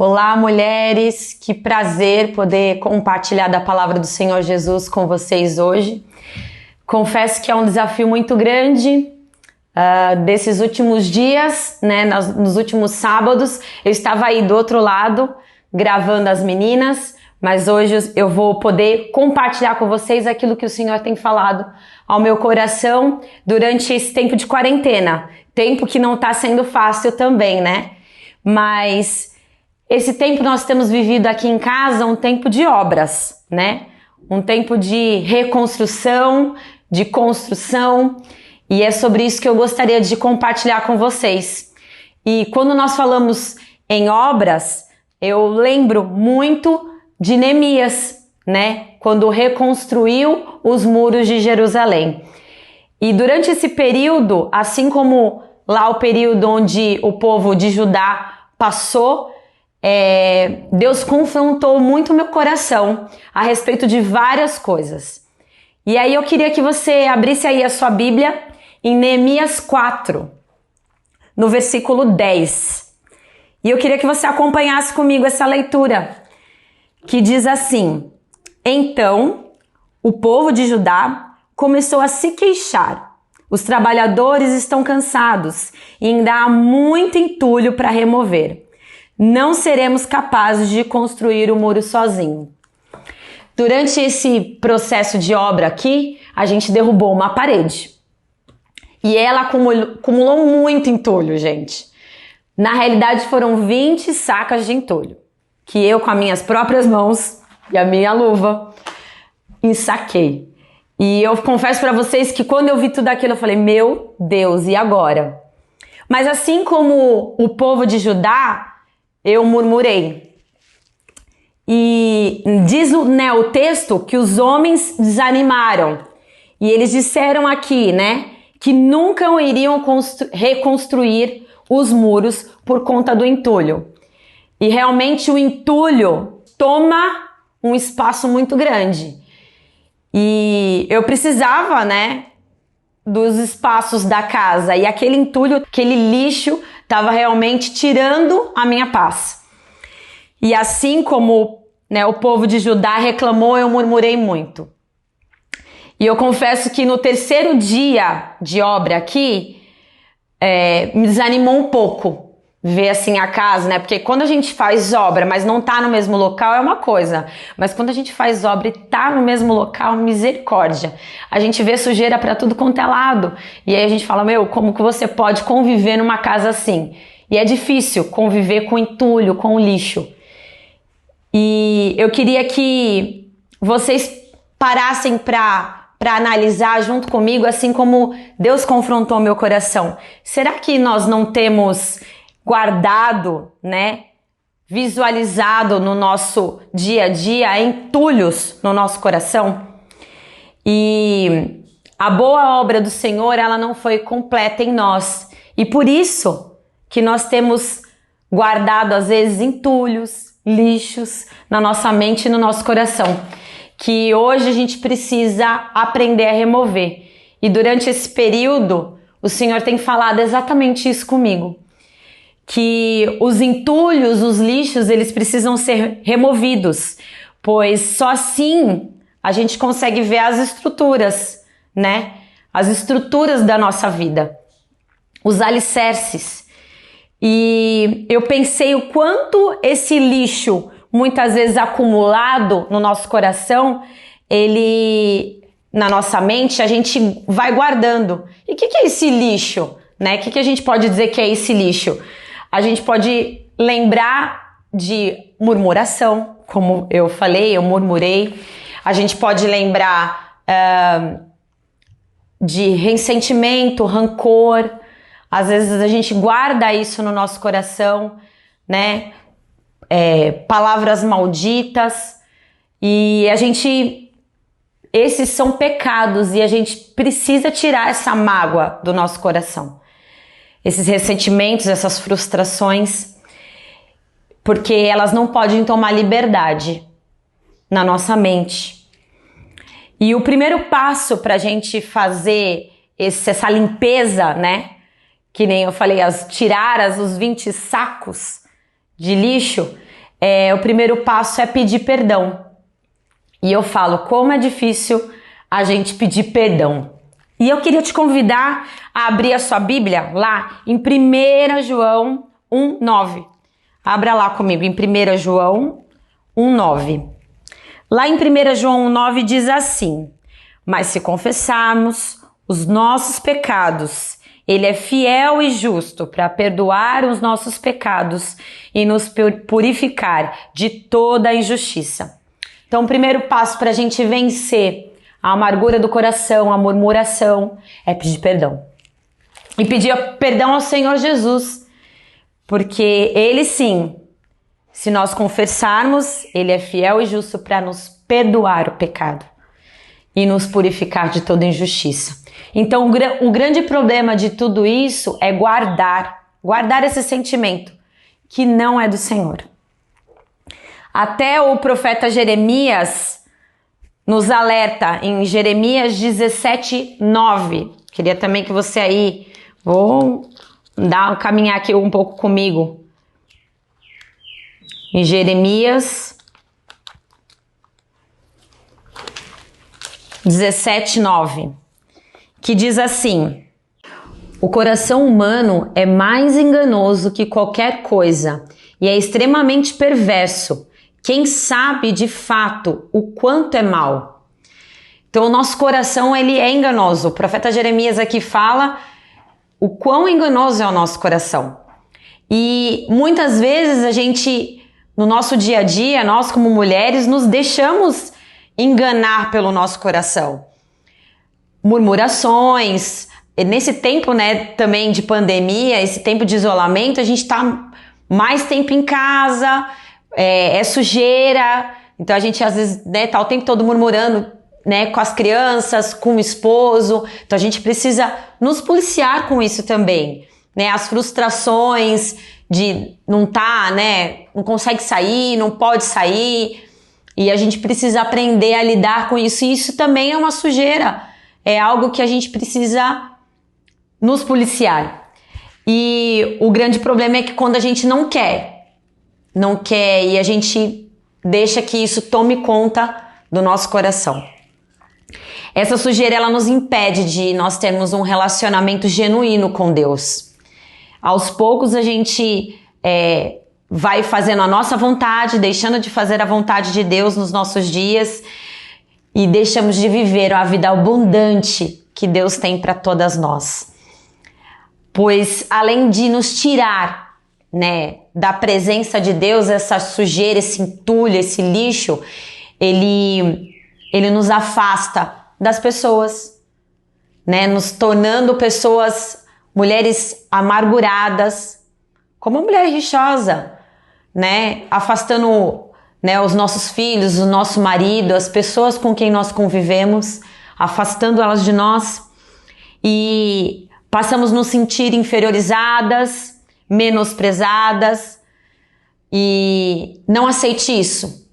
Olá, mulheres! Que prazer poder compartilhar da palavra do Senhor Jesus com vocês hoje. Confesso que é um desafio muito grande. Desses últimos dias, né, nos últimos sábados, eu estava aí do outro lado gravando as meninas, mas hoje eu vou poder compartilhar com vocês aquilo que o Senhor tem falado ao meu coração durante esse tempo de quarentena. Tempo que não está sendo fácil também, né? Mas esse tempo nós temos vivido aqui em casa um tempo de obras, né? Um tempo de reconstrução, de construção, e é sobre isso que eu gostaria de compartilhar com vocês. E quando nós falamos em obras, eu lembro muito de Neemias, né? Quando reconstruiu os muros de Jerusalém. E durante esse período, assim como lá o período onde o povo de Judá passou, Deus confrontou muito meu coração a respeito de várias coisas. E aí eu queria que você abrisse aí a sua Bíblia em Neemias 4, no versículo 10. E eu queria que você acompanhasse comigo essa leitura, que diz assim: Então o povo de Judá começou a se queixar. Os trabalhadores estão cansados e ainda há muito entulho para remover. Não seremos capazes de construir o muro sozinho. Durante esse processo de obra aqui, a gente derrubou uma parede. E ela acumulou muito entulho, gente. Na realidade, foram 20 sacas de entulho, que eu, com as minhas próprias mãos e a minha luva, ensaquei. E eu confesso para vocês que quando eu vi tudo aquilo, eu falei, meu Deus, e agora? Mas assim como o povo de Judá, eu murmurei. E diz o texto que os homens desanimaram. E eles disseram aqui, né, que nunca iriam reconstruir os muros por conta do entulho. E realmente o entulho toma um espaço muito grande. E eu precisava, né, dos espaços da casa. E aquele entulho, aquele lixo, estava realmente tirando a minha paz. E assim como, né, o povo de Judá reclamou, eu murmurei muito. E eu confesso que no terceiro dia de obra aqui, me desanimou um pouco ver assim a casa, né? Porque quando a gente faz obra, mas não tá no mesmo local, é uma coisa. Mas quando a gente faz obra e tá no mesmo local, misericórdia. A gente vê sujeira pra tudo quanto é lado. E aí a gente fala, meu, como que você pode conviver numa casa assim? E é difícil conviver com entulho, com lixo. E eu queria que vocês parassem para analisar junto comigo, assim como Deus confrontou meu coração. Será que nós não temos guardado, né, visualizado no nosso dia a dia entulhos no nosso coração? E a boa obra do Senhor, ela não foi completa em nós. E por isso que nós temos guardado, às vezes, entulhos, lixos na nossa mente e no nosso coração, que hoje a gente precisa aprender a remover. E durante esse período, o Senhor tem falado exatamente isso comigo. Que os entulhos, os lixos, eles precisam ser removidos, pois só assim a gente consegue ver as estruturas, né? As estruturas da nossa vida, os alicerces. E eu pensei o quanto esse lixo, muitas vezes acumulado no nosso coração, ele, na nossa mente, a gente vai guardando. E o que é esse lixo? Né? O que a gente pode dizer que é esse lixo? A gente pode lembrar de murmuração, como eu falei, eu murmurei. A gente pode lembrar de ressentimento, rancor. Às vezes a gente guarda isso no nosso coração, né? Palavras malditas, e esses são pecados e a gente precisa tirar essa mágoa do nosso coração, esses ressentimentos, essas frustrações, porque elas não podem tomar liberdade na nossa mente. E o primeiro passo para a gente fazer essa limpeza, né, que nem eu falei, tirar os 20 sacos de lixo, o primeiro passo é pedir perdão. E eu falo, como é difícil a gente pedir perdão. E eu queria te convidar a abrir a sua Bíblia lá em 1 João 1:9. Abra lá comigo em 1 João 1:9. Lá em 1 João 1:9 diz assim: mas se confessarmos os nossos pecados, Ele é fiel e justo para perdoar os nossos pecados e nos purificar de toda a injustiça. Então, o primeiro passo para a gente vencer a amargura do coração, a murmuração, é pedir perdão. E pedir perdão ao Senhor Jesus, porque Ele sim, se nós confessarmos, Ele é fiel e justo para nos perdoar o pecado e nos purificar de toda injustiça. Então, o grande problema de tudo isso é guardar esse sentimento que não é do Senhor. Até o profeta Jeremias nos alerta em Jeremias 17:9. Queria também que você aí, caminhar aqui um pouco comigo. Em Jeremias 17:9, que diz assim: o coração humano é mais enganoso que qualquer coisa e é extremamente perverso. Quem sabe de fato o quanto é mal? Então, o nosso coração, ele é enganoso. O profeta Jeremias aqui fala o quão enganoso é o nosso coração. E muitas vezes a gente, no nosso dia a dia, nós como mulheres, nos deixamos enganar pelo nosso coração. Murmurações. Nesse tempo, né, também de pandemia, esse tempo de isolamento, a gente tá mais tempo em casa, é sujeira. Então a gente às vezes, né, tá o tempo todo murmurando, né, com as crianças, com o esposo. Então a gente precisa nos policiar com isso também, né? As frustrações de não consegue sair, não pode sair. E a gente precisa aprender a lidar com isso. E isso também é uma sujeira. É algo que a gente precisa nos policiar. E o grande problema é que quando a gente não quer e a gente deixa que isso tome conta do nosso coração. Essa sujeira, ela nos impede de nós termos um relacionamento genuíno com Deus. Aos poucos a gente vai fazendo a nossa vontade, deixando de fazer a vontade de Deus nos nossos dias e deixamos de viver a vida abundante que Deus tem para todas nós. Pois além de nos tirar, né, da presença de Deus, essa sujeira, esse entulho, esse lixo, ele nos afasta das pessoas, né, nos tornando pessoas, mulheres amarguradas, como a mulher rixosa, né, afastando, né, os nossos filhos, o nosso marido, as pessoas com quem nós convivemos, afastando elas de nós, e passamos a nos sentir inferiorizadas, menosprezadas. E não aceite isso,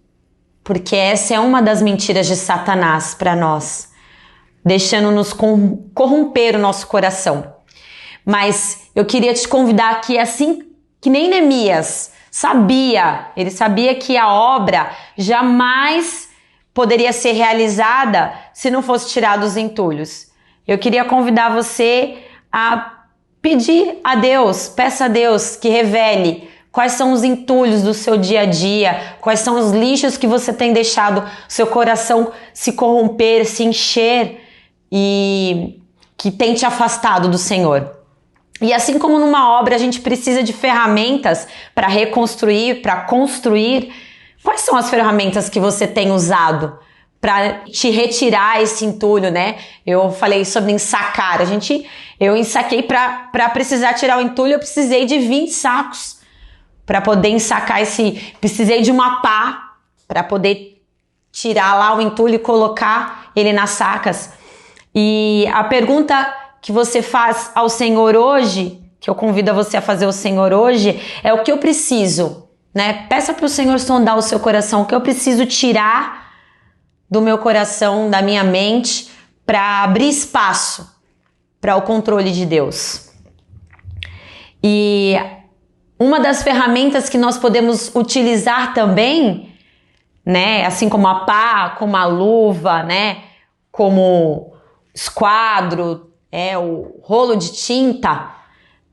porque essa é uma das mentiras de Satanás para nós, deixando-nos corromper o nosso coração. Mas eu queria te convidar que, assim que nem Neemias ele sabia que a obra jamais poderia ser realizada se não fosse tirado os entulhos. Eu queria convidar você a pedir a Deus, peça a Deus que revele quais são os entulhos do seu dia a dia, quais são os lixos que você tem deixado seu coração se corromper, se encher e que tem te afastado do Senhor. E assim como numa obra a gente precisa de ferramentas para reconstruir, para construir, quais são as ferramentas que você tem usado para te retirar esse entulho, né? Eu falei sobre ensacar. Eu ensaquei para precisar tirar o entulho, eu precisei de 20 sacos para poder ensacar precisei de uma pá para poder tirar lá o entulho e colocar ele nas sacas. E a pergunta que você faz ao Senhor hoje, que eu convido você a fazer ao Senhor hoje, é o que eu preciso, né? Peça para o Senhor sondar o seu coração, o que eu preciso tirar do meu coração, da minha mente, para abrir espaço para o controle de Deus. E Uma das ferramentas que nós podemos utilizar também, né, assim como a pá, como a luva, né, como esquadro, o rolo de tinta,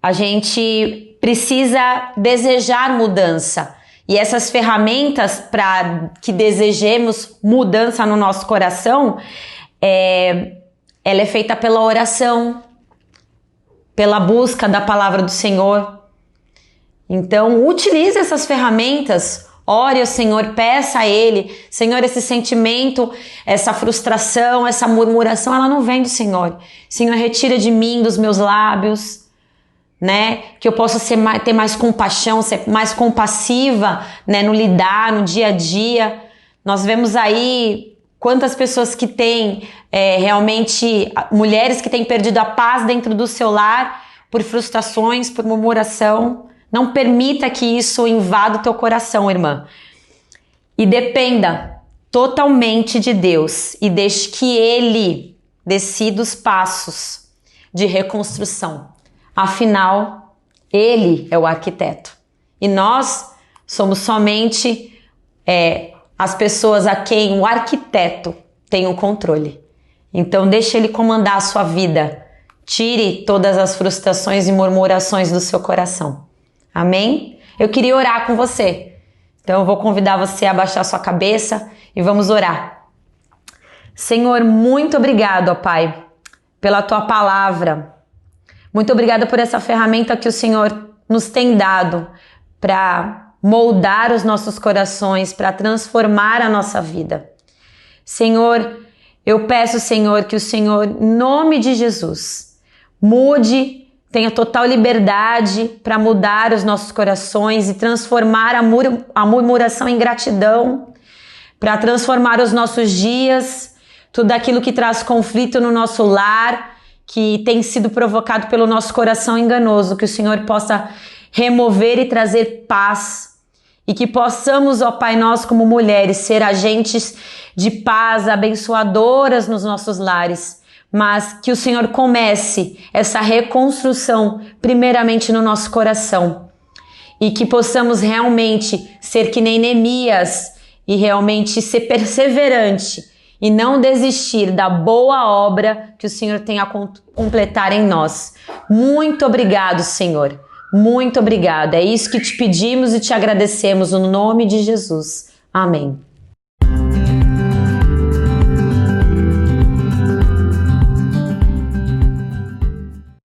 a gente precisa desejar mudança. E essas ferramentas para que desejemos mudança no nosso coração, ela é feita pela oração, pela busca da palavra do Senhor. Então, utilize essas ferramentas, ore ao Senhor, peça a Ele. Senhor, esse sentimento, essa frustração, essa murmuração, ela não vem do Senhor. Senhor, retira de mim, dos meus lábios, né? Que eu possa ter mais compaixão, ser mais compassiva, né? No lidar, no dia a dia. Nós vemos aí quantas pessoas que têm realmente, mulheres que têm perdido a paz dentro do seu lar por frustrações, por murmuração. Não permita que isso invada o teu coração, irmã. E dependa totalmente de Deus e deixe que Ele decida os passos de reconstrução. Afinal, Ele é o arquiteto. E nós somos somente as pessoas a quem o arquiteto tem o controle. Então deixe Ele comandar a sua vida. Tire todas as frustrações e murmurações do seu coração. Amém? Eu queria orar com você. Então eu vou convidar você a abaixar sua cabeça e vamos orar. Senhor, muito obrigado, ó Pai, pela Tua palavra. Muito obrigada por essa ferramenta que o Senhor nos tem dado para moldar os nossos corações, para transformar a nossa vida. Senhor, eu peço, Senhor, que o Senhor, em nome de Jesus, mude, tenha total liberdade para mudar os nossos corações e transformar a murmuração em gratidão, para transformar os nossos dias, tudo aquilo que traz conflito no nosso lar, que tem sido provocado pelo nosso coração enganoso, que o Senhor possa remover e trazer paz, e que possamos, ó Pai, nós como mulheres, ser agentes de paz, abençoadoras nos nossos lares, mas que o Senhor comece essa reconstrução primeiramente no nosso coração e que possamos realmente ser que nem Neemias e realmente ser perseverante e não desistir da boa obra que o Senhor tem a completar em nós. Muito obrigado, Senhor. Muito obrigada. É isso que te pedimos e te agradecemos no nome de Jesus. Amém.